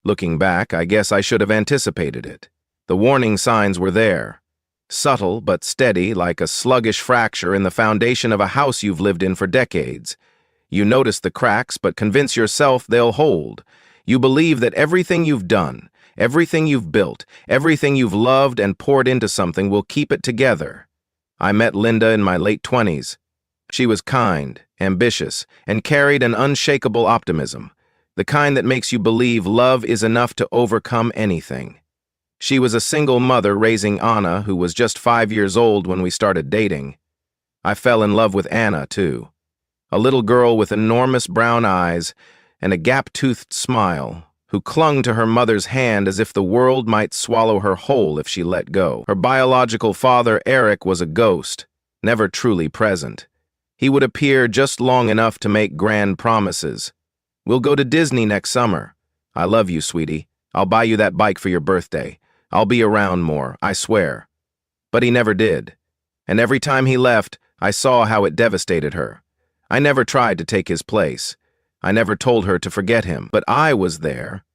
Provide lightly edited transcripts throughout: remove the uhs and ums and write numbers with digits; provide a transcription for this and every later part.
Looking back, I guess I should have anticipated it. The warning signs were there. Subtle but steady, like a sluggish fracture in the foundation of a house you've lived in for decades. You notice the cracks, but convince yourself they'll hold. You believe that everything you've done, everything you've built, everything you've loved and poured into something will keep it together. I met Linda in my late 20s. She was kind, ambitious, and carried an unshakable optimism, the kind that makes you believe love is enough to overcome anything. She was a single mother raising Anna, who was just 5 years old when we started dating. I fell in love with Anna, too. A little girl with enormous brown eyes and a gap-toothed smile, who clung to her mother's hand as if the world might swallow her whole if she let go. Her biological father, Eric, was a ghost, never truly present. He would appear just long enough to make grand promises. "We'll go to Disney next summer. I love you, sweetie. I'll buy you that bike for your birthday. I'll be around more, I swear." But he never did. And every time he left, I saw how it devastated her. I never tried to take his place. I never told her to forget him, but I was there.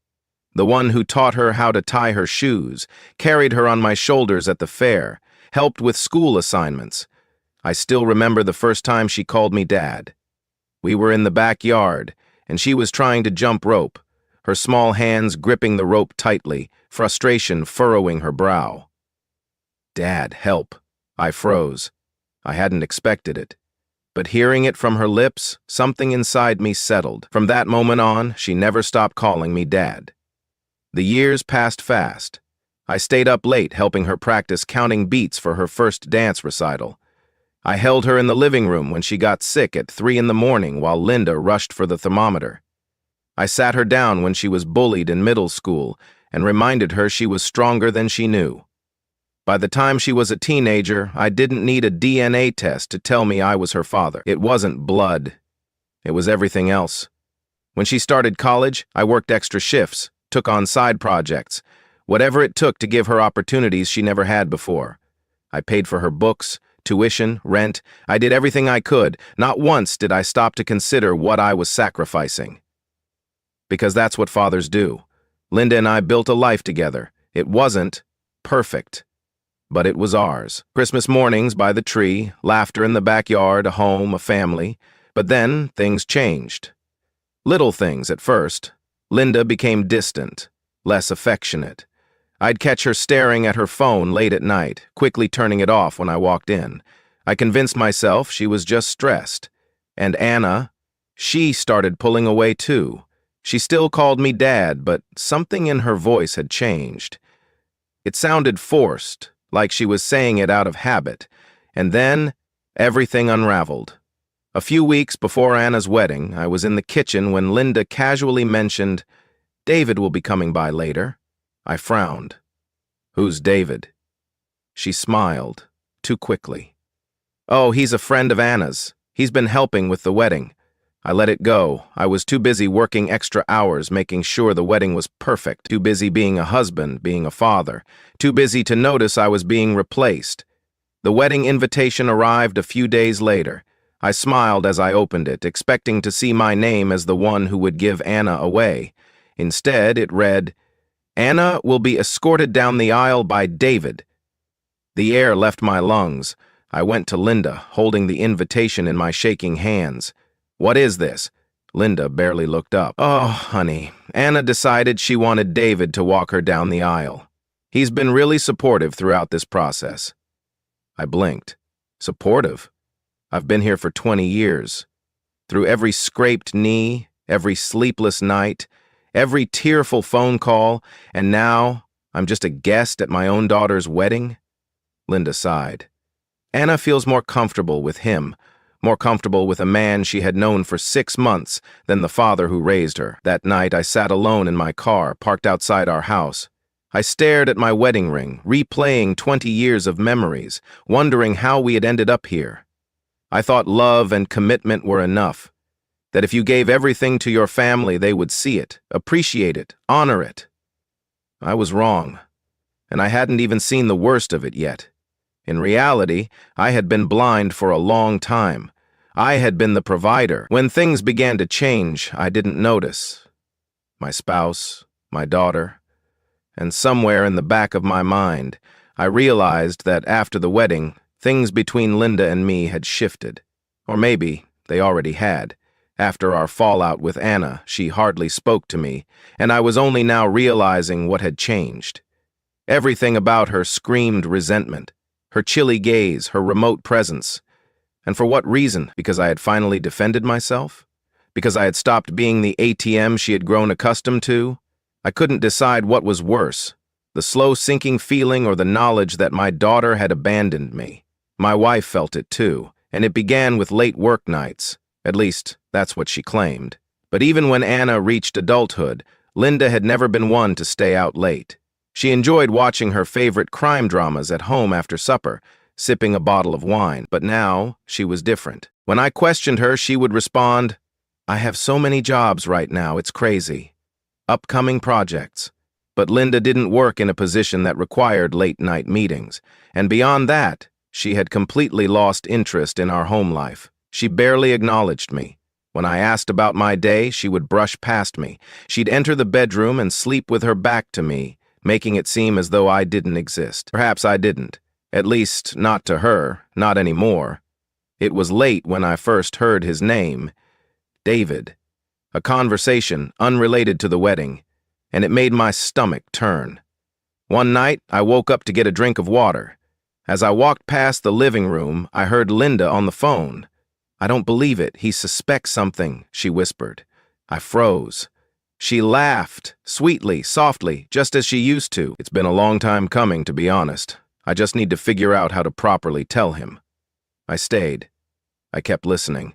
The one who taught her how to tie her shoes, carried her on my shoulders at the fair, helped with school assignments. I still remember the first time she called me Dad. We were in the backyard, and she was trying to jump rope, her small hands gripping the rope tightly, frustration furrowing her brow. "Dad, help." I froze. I hadn't expected it. But hearing it from her lips, something inside me settled. From that moment on, she never stopped calling me Dad. The years passed fast. I stayed up late helping her practice counting beats for her first dance recital. I held her in the living room when she got sick at 3 in the morning while Linda rushed for the thermometer. I sat her down when she was bullied in middle school and reminded her she was stronger than she knew. By the time she was a teenager, I didn't need a DNA test to tell me I was her father. It wasn't blood. It was everything else. When she started college, I worked extra shifts, took on side projects, whatever it took to give her opportunities she never had before. I paid for her books, tuition, rent. I did everything I could. Not once did I stop to consider what I was sacrificing. Because that's what fathers do. Linda and I built a life together. It wasn't perfect, but it was ours. Christmas mornings by the tree, laughter in the backyard, a home, a family. But then things changed. Little things at first. Linda became distant, less affectionate. I'd catch her staring at her phone late at night, quickly turning it off when I walked in. I convinced myself she was just stressed. And Anna, she started pulling away too. She still called me Dad, but something in her voice had changed. It sounded forced, like she was saying it out of habit. And then, everything unraveled. A few weeks before Anna's wedding, I was in the kitchen when Linda casually mentioned, "David will be coming by later." I frowned. "Who's David?" She smiled, too quickly. "Oh, he's a friend of Anna's. He's been helping with the wedding." I let it go. I was too busy working extra hours, making sure the wedding was perfect, too busy being a husband, being a father, too busy to notice I was being replaced. The wedding invitation arrived a few days later. I smiled as I opened it, expecting to see my name as the one who would give Anna away. Instead, it read, "Anna will be escorted down the aisle by David." The air left my lungs. I went to Linda, holding the invitation in my shaking hands. "What is this?" Linda barely looked up. "Oh, honey, Anna decided she wanted David to walk her down the aisle. He's been really supportive throughout this process." I blinked. Supportive? I've been here for 20 years. Through every scraped knee, every sleepless night, every tearful phone call, and now I'm just a guest at my own daughter's wedding? Linda sighed. Anna feels more comfortable with him, more comfortable with a man she had known for 6 months than the father who raised her. That night, I sat alone in my car, parked outside our house. I stared at my wedding ring, replaying 20 years of memories, wondering how we had ended up here. I thought love and commitment were enough, that if you gave everything to your family, they would see it, appreciate it, honor it. I was wrong, and I hadn't even seen the worst of it yet. In reality, I had been blind for a long time. I had been the provider. When things began to change, I didn't notice. My spouse, my daughter, and somewhere in the back of my mind, I realized that after the wedding, things between Linda and me had shifted. Or maybe they already had. After our fallout with Anna, she hardly spoke to me, and I was only now realizing what had changed. Everything about her screamed resentment, her chilly gaze, her remote presence. And for what reason? Because I had finally defended myself? Because I had stopped being the ATM she had grown accustomed to? I couldn't decide what was worse, the slow sinking feeling or the knowledge that my daughter had abandoned me. My wife felt it too, and it began with late work nights. At least, that's what she claimed. But even when Anna reached adulthood, Linda had never been one to stay out late. She enjoyed watching her favorite crime dramas at home after supper, sipping a bottle of wine. But now, she was different. When I questioned her, she would respond, "I have so many jobs right now, it's crazy. Upcoming projects." But Linda didn't work in a position that required late-night meetings. And beyond that, she had completely lost interest in our home life. She barely acknowledged me. When I asked about my day, she would brush past me. She'd enter the bedroom and sleep with her back to me, making it seem as though I didn't exist. Perhaps I didn't. At least, not to her, not anymore. It was late when I first heard his name, David. A conversation unrelated to the wedding, and it made my stomach turn. One night, I woke up to get a drink of water. As I walked past the living room, I heard Linda on the phone. "I don't believe it. He suspects something," she whispered. I froze. She laughed, sweetly, softly, just as she used to. "It's been a long time coming, to be honest. I just need to figure out how to properly tell him." I stayed. I kept listening,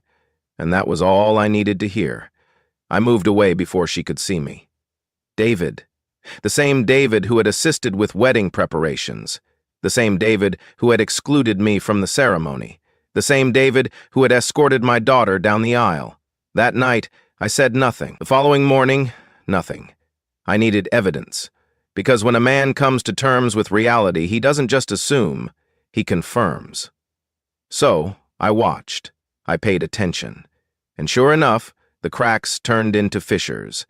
and that was all I needed to hear. I moved away before she could see me. David. The same David who had assisted with wedding preparations. The same David who had excluded me from the ceremony. The same David who had escorted my daughter down the aisle. That night, I said nothing. The following morning, nothing. I needed evidence. Because when a man comes to terms with reality, he doesn't just assume, he confirms. So, I watched. I paid attention. And sure enough, the cracks turned into fissures.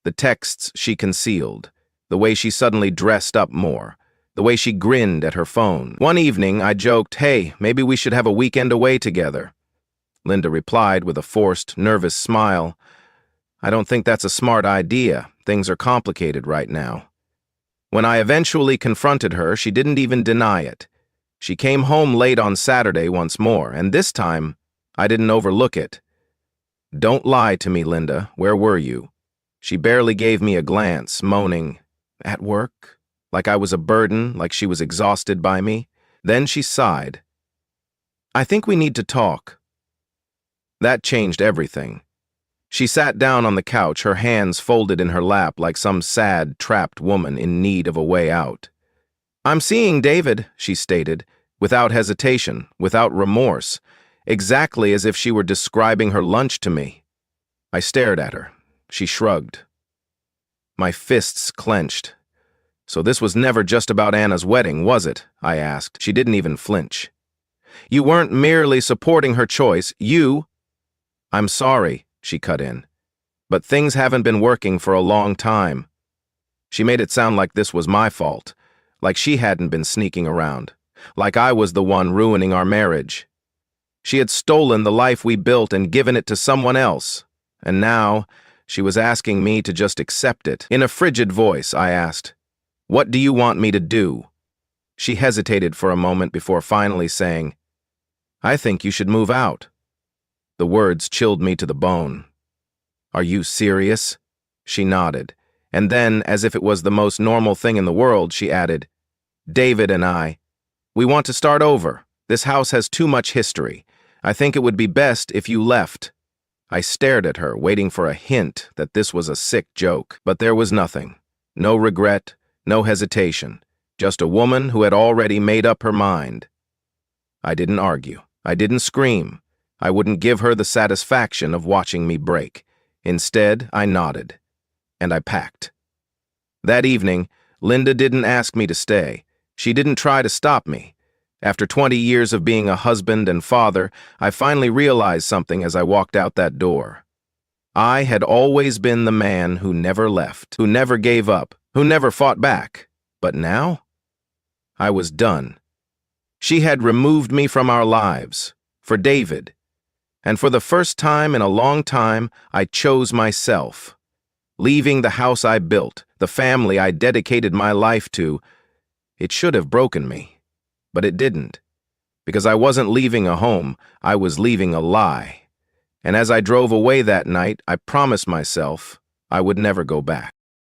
The texts she concealed. The way she suddenly dressed up more. The way she grinned at her phone. One evening, I joked, "Hey, maybe we should have a weekend away together." Linda replied with a forced, nervous smile, "I don't think that's a smart idea. Things are complicated right now." When I eventually confronted her, she didn't even deny it. She came home late on Saturday once more, and this time, I didn't overlook it. "Don't lie to me, Linda. Where were you?" She barely gave me a glance, moaning, "At work?" Like I was a burden, like she was exhausted by me. Then she sighed. "I think we need to talk." That changed everything. She sat down on the couch, her hands folded in her lap like some sad, trapped woman in need of a way out. "I'm seeing David," she stated, without hesitation, without remorse, exactly as if she were describing her lunch to me. I stared at her. She shrugged. My fists clenched. "So this was never just about Anna's wedding, was it?" I asked. She didn't even flinch. "You weren't merely supporting her choice, I'm sorry," she cut in. "But things haven't been working for a long time." She made it sound like this was my fault, like she hadn't been sneaking around, like I was the one ruining our marriage. She had stolen the life we built and given it to someone else, and now she was asking me to just accept it. In a frigid voice, I asked, "What do you want me to do?" She hesitated for a moment before finally saying, "I think you should move out." The words chilled me to the bone. "Are you serious?" She nodded, and then, as if it was the most normal thing in the world, she added, "David and we want to start over. This house has too much history. I think it would be best if you left." I stared at her, waiting for a hint that this was a sick joke, but there was nothing. No regret, no hesitation, just a woman who had already made up her mind. I didn't argue. I didn't scream. I wouldn't give her the satisfaction of watching me break. Instead, I nodded, and I packed. That evening, Linda didn't ask me to stay. She didn't try to stop me. After 20 years of being a husband and father, I finally realized something as I walked out that door. I had always been the man who never left, who never gave up, who never fought back. But now, I was done. She had removed me from our lives, for David. And for the first time in a long time, I chose myself. Leaving the house I built, the family I dedicated my life to, it should have broken me. But it didn't. Because I wasn't leaving a home, I was leaving a lie. And as I drove away that night, I promised myself I would never go back.